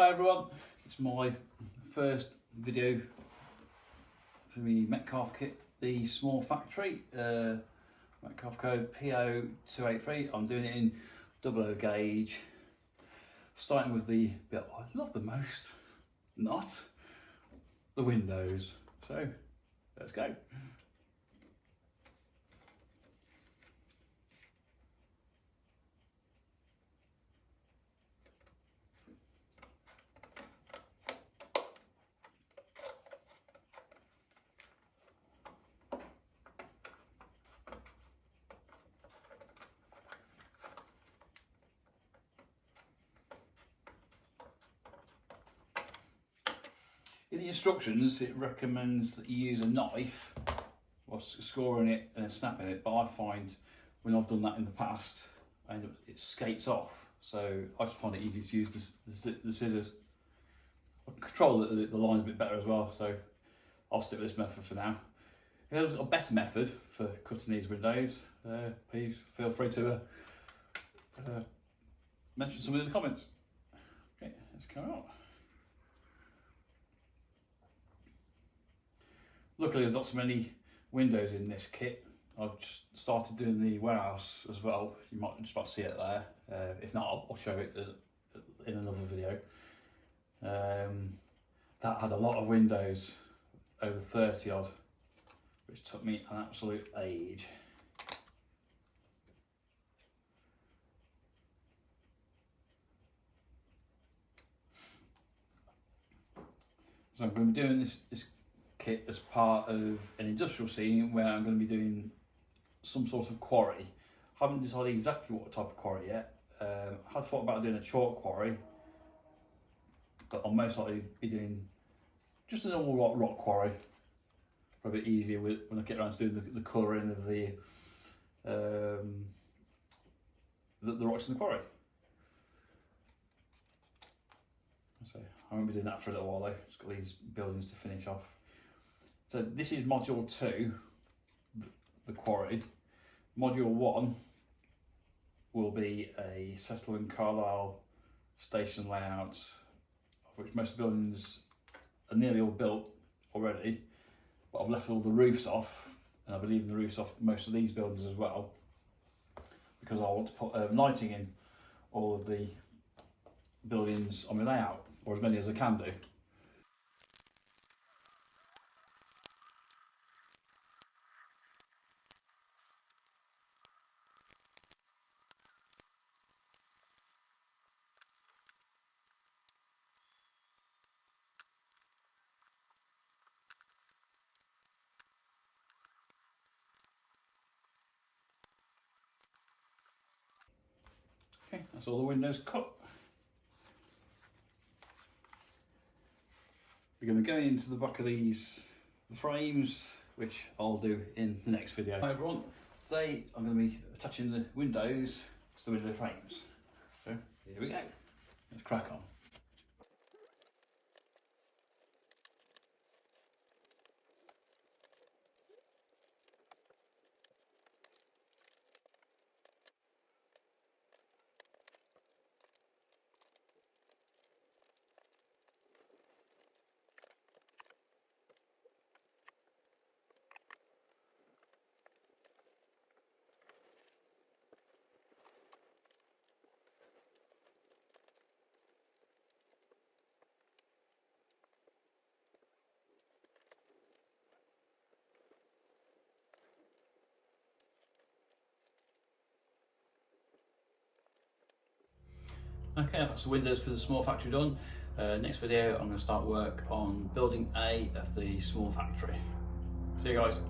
Hi everyone, it's my first video for the Metcalfe kit, the Small Factory, Metcalfe code PO283. I'm doing it in 00 gauge, starting with the bit I love the most, not the windows. So let's go. In the instructions, it recommends that you use a knife whilst scoring it and snapping it, but I find when I've done that in the past, it skates off. So I just find it easy to use the scissors. I control the lines a bit better as well, so I'll stick with this method for now. If anyone's got a better method for cutting these windows, please feel free to mention something in the comments. Okay, let's carry on. Luckily there's not so many windows in this kit. I've just started doing the warehouse as well. You might just about see it there. If not, I'll show it in another video. That had a lot of windows, over 30 odd, which took me an absolute age. So I'm going to be doing this kit as part of an industrial scene where I'm going to be doing some sort of quarry. Haven't decided exactly what type of quarry yet. I had thought about doing a chalk quarry, but I'll most likely be doing just a normal rock quarry. Probably a bit easier when I get around to doing the colouring of the rocks in the quarry. So I won't be doing that for a little while though. Just got these buildings to finish off. So this is module 2, the quarry. Module 1 will be a Settle and Carlisle station layout, of which most of the buildings are nearly all built already, but I've left all the roofs off, and I'll be leaving the roofs off most of these buildings as well, because I want to put lighting in all of the buildings on my layout, or as many as I can do. Okay, that's all the windows cut. We're going to go into the back of the frames, which I'll do in the next video. Hi everyone, today I'm going to be attaching the windows to the window frames. So here we go, let's crack on. Okay, that's the windows for the small factory done. Next video I'm going to start work on building A of the small factory. See you guys.